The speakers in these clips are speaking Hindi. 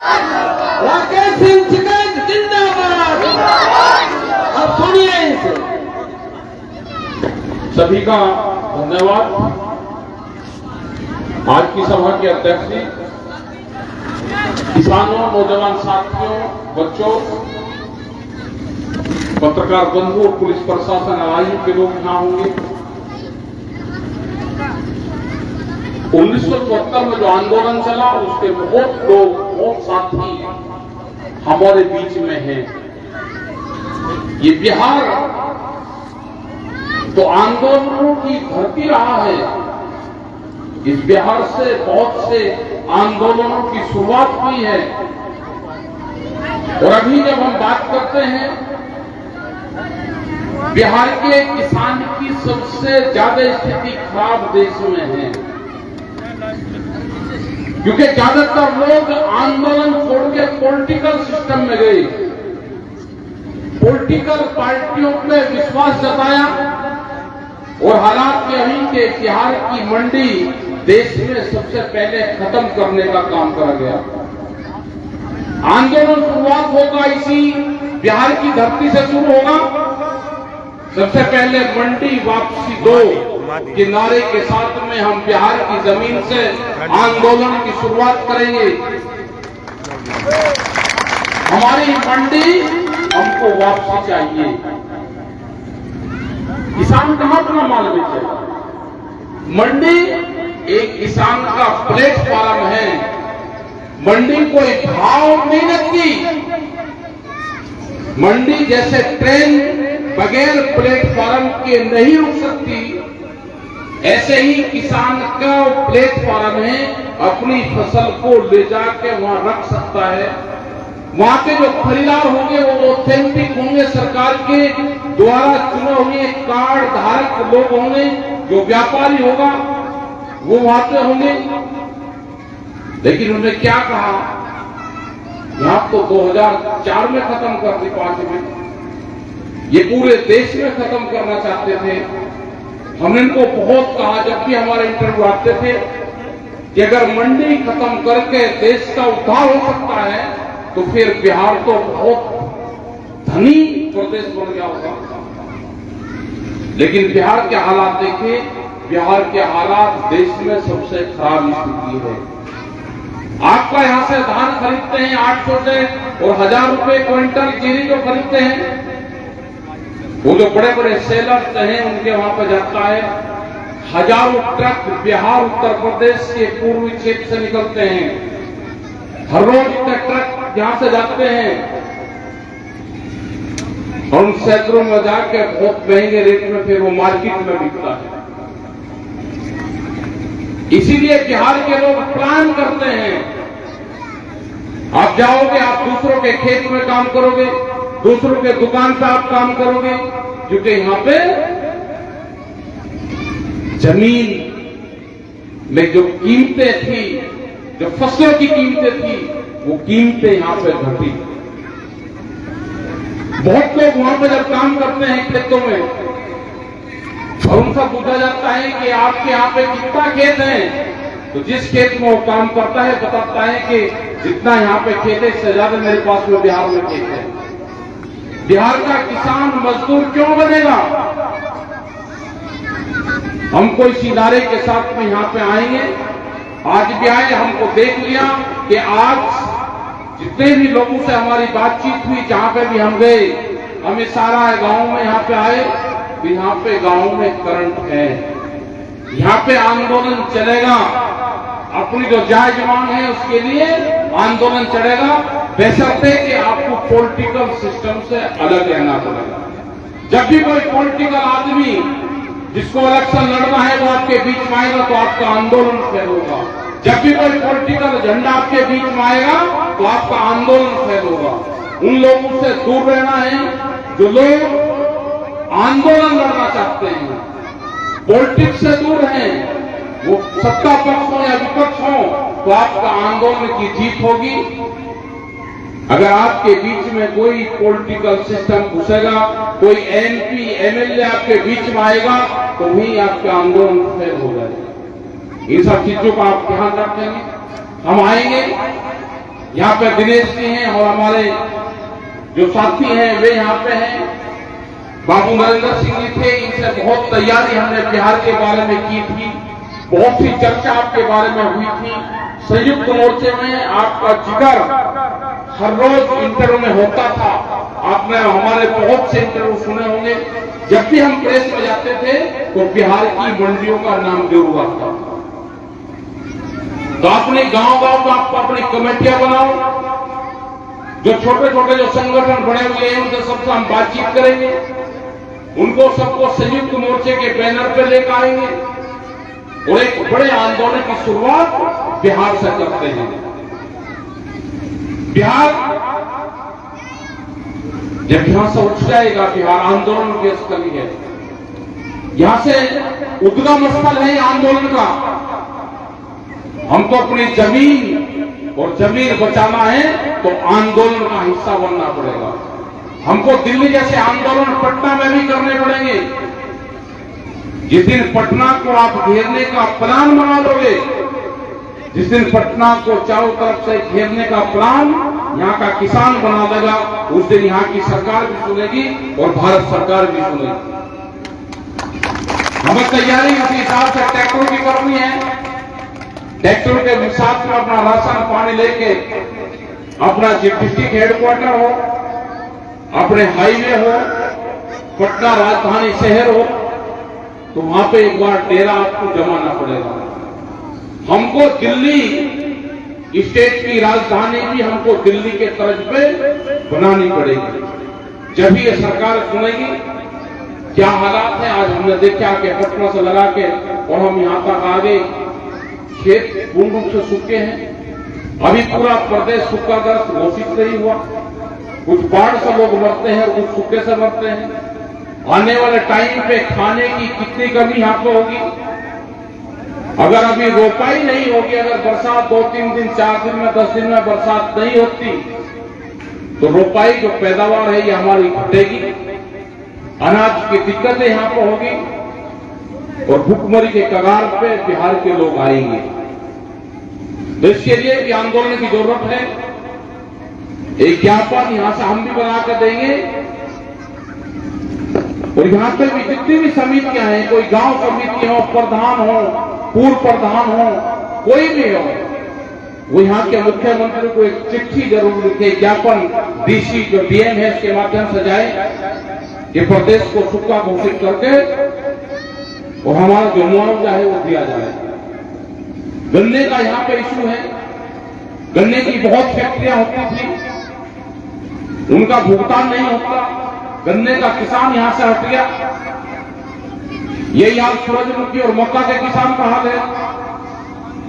राकेश सिंह जिंदाबाद। अब सुनिए इसे। सभी का धन्यवाद। आज की सभा के अध्यक्ष जी, किसानों, नौजवान साथियों, बच्चों, पत्रकार बंधु और पुलिस प्रशासन आयु के लोग यहां होंगे। 1974 में जो आंदोलन चला उसके बहुत लोग, बहुत साथी हमारे बीच में हैं। ये बिहार तो आंदोलनों की धरती रहा है। इस बिहार से बहुत से आंदोलनों की शुरुआत हुई है। और अभी जब हम बात करते हैं, बिहार के किसान की सबसे ज्यादा स्थिति खराब देश में है, क्योंकि ज्यादातर लोग आंदोलन छोड़ के पॉलिटिकल सिस्टम में गए, पॉलिटिकल पार्टियों पे विश्वास जताया और हालात के अभी के बिहार की मंडी देश में सबसे पहले खत्म करने का काम करा गया। आंदोलन शुरुआत होगा इसी बिहार की धरती से शुरू होगा। सबसे पहले मंडी वापसी दो के नारे के साथ में हम बिहार की जमीन से आंदोलन की शुरुआत करेंगे। हमारी मंडी हमको वापसी चाहिए। किसान कहां अपना माल बेचे? मंडी एक किसान का प्लेटफॉर्म है। मंडी कोई भाव नहीं रखती। मंडी जैसे ट्रेन बगैर प्लेटफॉर्म के नहीं रुक सकती, ऐसे ही किसान का प्लेटफॉर्म है, अपनी फसल को ले जाके वहां रख सकता है। वहां के जो खरीदार होंगे वो ऑथेंटिक होंगे, सरकार के द्वारा चुने हुए कार्ड धारक लोग होंगे। जो व्यापारी होगा वो वहां पे होंगे। लेकिन उन्होंने क्या कहा, यहां तो 2004 में खत्म कर दी, 5 में ये पूरे देश में खत्म करना चाहते थे। हमने इनको बहुत कहा, जब भी हमारे इंटरव्यू आते थे, कि अगर मंडी खत्म करके देश का उद्धार हो सकता है तो फिर बिहार तो बहुत धनी प्रदेश बन गया होगा। लेकिन बिहार के हालात देखिए, बिहार के हालात देश में सबसे खराब स्थिति है। आपका यहां से धान खरीदते हैं 800 से और 1000 रुपए क्विंटल जीरी जो खरीदते हैं, वो जो बड़े बड़े सेलर्स हैं उनके वहां पर जाता है। हजारों ट्रक बिहार, उत्तर प्रदेश के पूर्वी क्षेत्र से निकलते हैं। हर रोज इतने ट्रक यहां से जाते हैं और उन क्षेत्रों में जाके बहुत महंगे रेट में फिर वो मार्केट में बिकता है। इसीलिए बिहार के लोग प्लान करते हैं, आप जाओगे, आप दूसरों के खेत में काम करोगे, दूसरों के दुकान पे आप काम करोगे, क्योंकि यहां पे जमीन में जो कीमतें थी, जो फसलों की कीमतें थी, वो कीमतें यहां पे घटी। बहुत लोग वहां पे जब काम करते हैं खेतों में और उनका पूछा जाता है कि आपके यहाँ पे कितना खेत है, तो जिस खेत में वो काम करता है बताता है कि जितना यहाँ पे खेत है इससे ज्यादा मेरे पास में बिहार में खेत है। बिहार का किसान मजदूर क्यों बनेगा? हम कोई सिनारे के साथ में यहाँ पे आएंगे, आज भी आए, हमको देख लिया कि आज जितने भी लोगों से हमारी बातचीत हुई, जहां पे भी हम गए, हमें सारा गांव में यहाँ पे आए, तो यहाँ पे गांव में करंट है, यहाँ पे आंदोलन चलेगा। अपनी जो जायज मांग है उसके लिए आंदोलन चलेगा, बशर्ते कि आपको पॉलिटिकल सिस्टम से अलग रहना पड़ेगा। जब भी कोई पॉलिटिकल आदमी जिसको इलेक्शन लड़ना है वो आपके बीच में आएगा तो आपका आंदोलन फेल होगा। जब भी कोई पॉलिटिकल झंडा आपके बीच में आएगा तो आपका आंदोलन फेल होगा। उन लोगों से दूर रहना है जो लोग आंदोलन लड़ना चाहते हैं, पॉलिटिक्स से दूर हैं, वो सत्ता पक्ष हो या विपक्ष हो, तो आपका आंदोलन की जीत होगी। अगर आपके बीच में कोई पॉलिटिकल सिस्टम घुसेगा, कोई एमपी एमएलए आपके बीच में आएगा, तो वही आपका आंदोलन फेल हो जाएगा। इन सब चीजों का आप ध्यान रखेंगे। हम आएंगे, यहाँ पे दिनेश जी हैं और हमारे जो साथी हैं वे यहाँ पे हैं। बाबू नरेंद्र सिंह जी थे, इनसे बहुत तैयारी हमने बिहार के बारे में की थी, बहुत सी चर्चा आपके बारे में हुई थी। संयुक्त मोर्चे में आपका जिक्र हर रोज इंटरव्यू में होता था, आपने हमारे बहुत से इंटरव्यू सुने होंगे। जब भी हम प्रेस में जाते थे तो बिहार की मंडियों का नाम जरूर आता था। तो अपने गांव-गांव में आप अपनी कमेटियां बनाओ, जो छोटे छोटे जो संगठन बने हुए हैं उनके सबसे हम बातचीत करेंगे, उनको सबको संयुक्त मोर्चे के बैनर पे लेकर आएंगे और एक बड़े आंदोलन की शुरुआत बिहार से करते हैं। बिहार जब यहां से उठ जाएगा, बिहार आंदोलन के स्थल है, यहां से उद्गम स्थल है आंदोलन का। हमको अपनी जमीन और जमीन बचाना है तो आंदोलन का हिस्सा बनना पड़ेगा। हमको दिल्ली जैसे आंदोलन पटना में भी करने पड़ेंगे। जिस दिन पटना को आप घेरने का प्लान बना लोगे, जिस दिन पटना को चारों तरफ से घेरने का प्लान यहाँ का किसान बना देगा, उस दिन यहाँ की सरकार भी सुनेगी और भारत सरकार भी सुनेगी। हमें तैयारी उसी हिसाब से ट्रैक्टर की करनी है। ट्रैक्टर के साथ में अपना राशन पानी लेके अपना डिस्ट्रिक्ट हेडक्वार्टर हो, अपने हाईवे हो, पटना राजधानी शहर हो, तो वहां पे एक बार डेरा आपको जमाना पड़ेगा। हमको दिल्ली स्टेट की राजधानी भी हमको दिल्ली के तर्ज पे बनानी पड़ेगी। जब ये सरकार सुनेगी क्या हालात है। आज हमने देखा कि पटना से लगा के और हम यहां तक आ गए, खेत पूर्ण रूप से सूखे हैं। अभी पूरा प्रदेश सूखाग्रस्त घोषित नहीं हुआ। कुछ बाढ़ से लोग मरते हैं, कुछ सूखे से मरते हैं। आने वाले टाइम पे खाने की कितनी कमी यहाँ पे होगी। अगर अभी रोपाई नहीं होगी, अगर बरसात 2-3 दिन 4 दिन में 10 दिन में बरसात नहीं होती तो रोपाई जो पैदावार है ये हमारी घटेगी, अनाज की दिक्कतें यहाँ पे होगी और भूखमरी के कगार पे बिहार के लोग आएंगे। तो इसके लिए भी आंदोलन की जरूरत है। एक ज्ञापन यहां से हम भी बना कर देंगे और यहां पे भी जितनी भी समितियां हैं, कोई गांव समिति हो, प्रधान हो, पूर्व प्रधान हो, कोई भी हो, वो यहाँ के मुख्यमंत्री को एक चिट्ठी जरूर लिखे, ज्ञापन डीसी जो डीएम है इसके माध्यम से जाए कि प्रदेश को सूखा घोषित करके और हमारा जो मुआवजा है वो दिया जाए। गन्ने का यहाँ पे इशू है। गन्ने की बहुत फैक्ट्रियां होती थी, उनका भुगतान नहीं होता। गन्ने का किसान यहां से हट गया। यही हाल सूरजमुखी और मक्का के किसान का हाल है,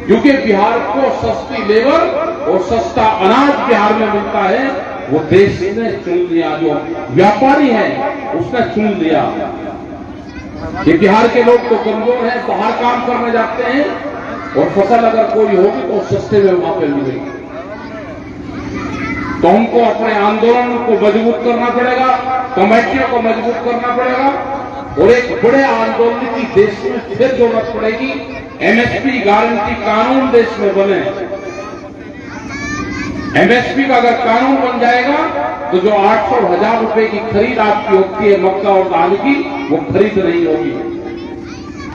क्योंकि बिहार को सस्ती लेबर और सस्ता अनाज बिहार में मिलता है। वो देश ने चुन लिया, जो व्यापारी है उसने चुन लिया कि बिहार के लोग तो कमजोर हैं, बाहर काम करने जाते हैं और फसल अगर कोई होगी तो सस्ते में वहां पर मिलेगी। तो हमको अपने आंदोलन को मजबूत करना पड़ेगा, कमेटियों को मजबूत करना पड़ेगा और एक बड़े आंदोलन की देश में फिर जरूरत पड़ेगी। एमएसपी गारंटी कानून देश में बने। एमएसपी का अगर कानून बन जाएगा तो जो 800-1000 रुपए की खरीद आपकी होती है मक्का और दाल की, वो खरीद नहीं होगी।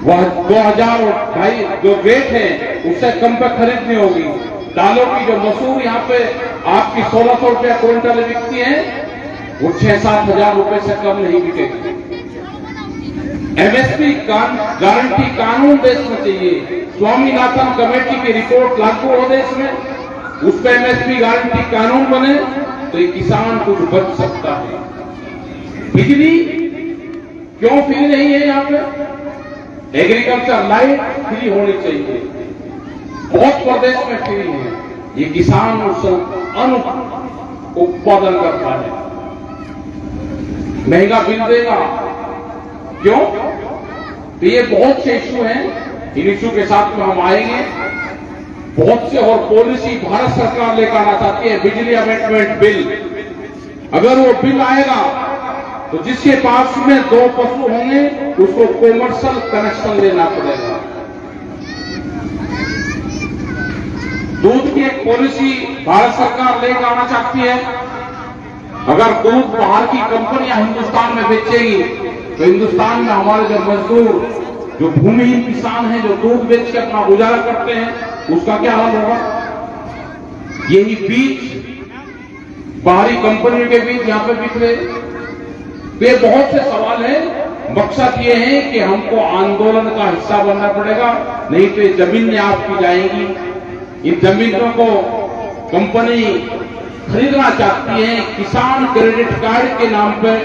वह 2000 और 2,500 जो रेट है उससे कम पे खरीद नहीं होगी। दालों की जो मसूर यहाँ पे आपकी 1600 रुपया क्विंटल बिकती है, वो 6-7 हजार रुपए से कम नहीं बिकेगी। एमएसपी गारंटी कानून देश में चाहिए। स्वामीनाथन कमेटी की रिपोर्ट लागू हो देश में, उस पर एमएसपी गारंटी कानून बने तो ये किसान कुछ बच सकता है। बिजली क्यों फ्री नहीं है यहाँ पे? एग्रीकल्चर लाइट फ्री होनी चाहिए। बहुत प्रदेश में फ्री है। ये किसान अन्न उत्पादन करता है, महंगा बिल देगा। क्यों? तो ये बहुत से इश्यू हैं, इन इश्यू के साथ में हम आएंगे। बहुत से और पॉलिसी भारत सरकार लेकर आना चाहती है। बिजली अमेंडमेंट बिल, अगर वो बिल आएगा तो जिसके पास में 2 पशु होंगे उसको कॉमर्शियल कनेक्शन लेना पड़ेगा। दूध की एक पॉलिसी भारत सरकार लेकर आना चाहती है। अगर दूध बाहर की कंपनियां हिंदुस्तान में बेचेगी तो हिंदुस्तान में हमारे जो मजदूर, जो भूमिहीन किसान हैं, जो दूध बेच के अपना गुजारा करते हैं, उसका क्या हाल होगा? यही बीज बाहरी कंपनियों के बीच यहां पे बिक रहे। तो ये बहुत से सवाल हैं। मकसद ये है कि हमको आंदोलन का हिस्सा बनना पड़ेगा, नहीं तो ये जमीनें आपकी जाएंगी। इन जमीनों को कंपनी खरीदना चाहती है। किसान क्रेडिट कार्ड के नाम पर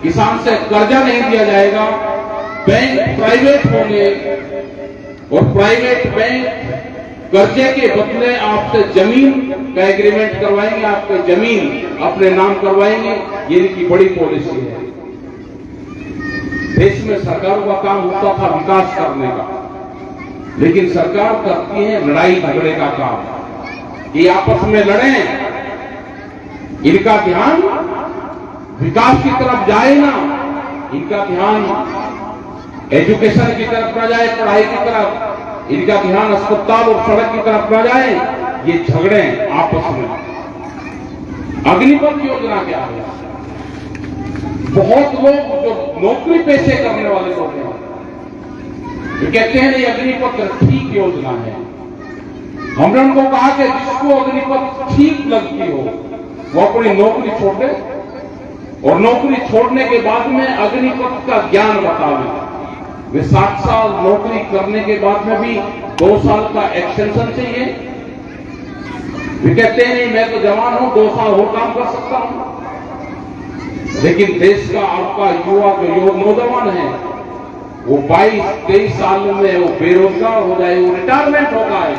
किसान से कर्जा नहीं दिया जाएगा। बैंक प्राइवेट होंगे और प्राइवेट बैंक कर्जे के बदले आपसे जमीन का एग्रीमेंट करवाएंगे, आपके जमीन अपने नाम करवाएंगे। ये इनकी बड़ी पॉलिसी है। देश में सरकारों का काम होता था विकास करने का, लेकिन सरकार करती है लड़ाई झगड़े का काम। ये आपस में लड़ें, इनका ध्यान विकास की तरफ जाए ना, इनका ध्यान एजुकेशन की तरफ न जाए, पढ़ाई की तरफ, इनका ध्यान अस्पताल और सड़क की तरफ न जाए। ये झगड़े आपस में। अग्निपथ योजना क्या है? बहुत लोग जो नौकरी पेशे करने वाले लोग हैं, तो कहते हैं ये अग्निपथ ठीक योजना है। हमने उनको कहा कि जिसको अग्निपथ ठीक लगती हो वो अपनी नौकरी छोड़ दे, और नौकरी छोड़ने के बाद में अग्निपथ का ज्ञान बतावे। वे 7 साल नौकरी करने के बाद में भी 2 साल का एक्सटेंशन चाहिए। वे कहते हैं नहीं, मैं तो जवान हूं, 2 साल और काम कर सकता हूं। लेकिन देश का आपका युवा जो नौजवान है, वो 22-23 साल में वो बेरोजगार हो जाए, वो रिटायरमेंट होगा है।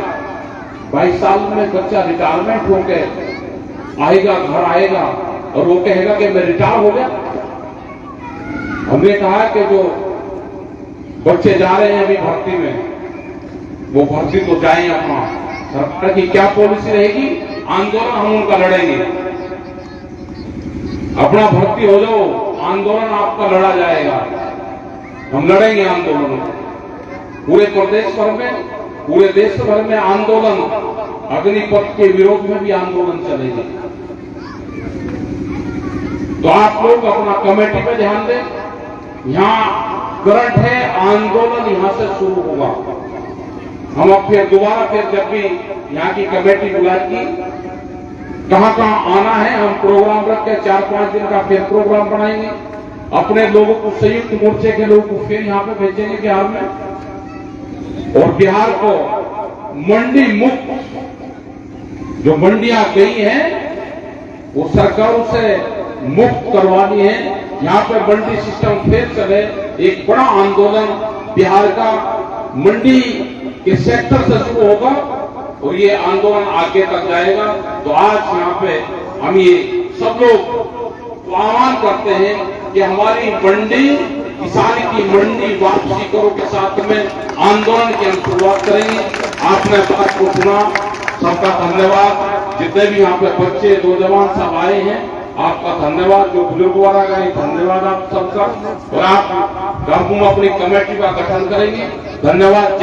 22 साल में बच्चा रिटायरमेंट होकर आएगा, घर आएगा और वो कहेगा कि मैं रिटायर हो गया। हमने कहा कि जो बच्चे जा रहे हैं अभी भर्ती में, वो भर्ती तो जाए अपना। सरकार की क्या पॉलिसी रहेगी? आंदोलन हम उनका लड़ेंगे। अपना भर्ती हो जाओ, आंदोलन आपका लड़ा जाएगा। हम लड़ेंगे आंदोलन पूरे प्रदेश भर में, पूरे देश भर में आंदोलन। अग्निपथ के विरोध में भी आंदोलन चलेगा। तो आप लोग अपना कमेटी पे ध्यान दें। यहां करंट है, आंदोलन यहां से शुरू होगा। हम अब फिर दोबारा जब भी यहां की कमेटी बुलाएगी, कहां आना है, हम प्रोग्राम रख के 4-5 दिन का फिर प्रोग्राम बनाएंगे। अपने लोगों को, संयुक्त मोर्चे के लोगों को फिर यहां पे भेजेंगे बिहार में, और बिहार को मंडी मुक्त, जो मंडियां गई हैं वो सरकारों से मुक्त करवानी है। यहां पे मंडी सिस्टम फिर चले। एक बड़ा आंदोलन बिहार का मंडी के सेक्टर से शुरू होगा और ये आंदोलन आगे तक जाएगा। तो आज यहाँ पे हम ये सब लोग आह्वान करते हैं कि हमारी मंडी, किसान की मंडी वापसी करो के साथ में आंदोलन की हम शुरुआत करेंगे। आपने बात को सुना, सबका धन्यवाद। जितने भी यहाँ पे बच्चे, नौजवान सब आए हैं, आपका धन्यवाद। जो बुजुर्ग वाला गए, धन्यवाद आप सबका। और आप गांव में अपनी कमेटी का गठन करेंगे। धन्यवाद।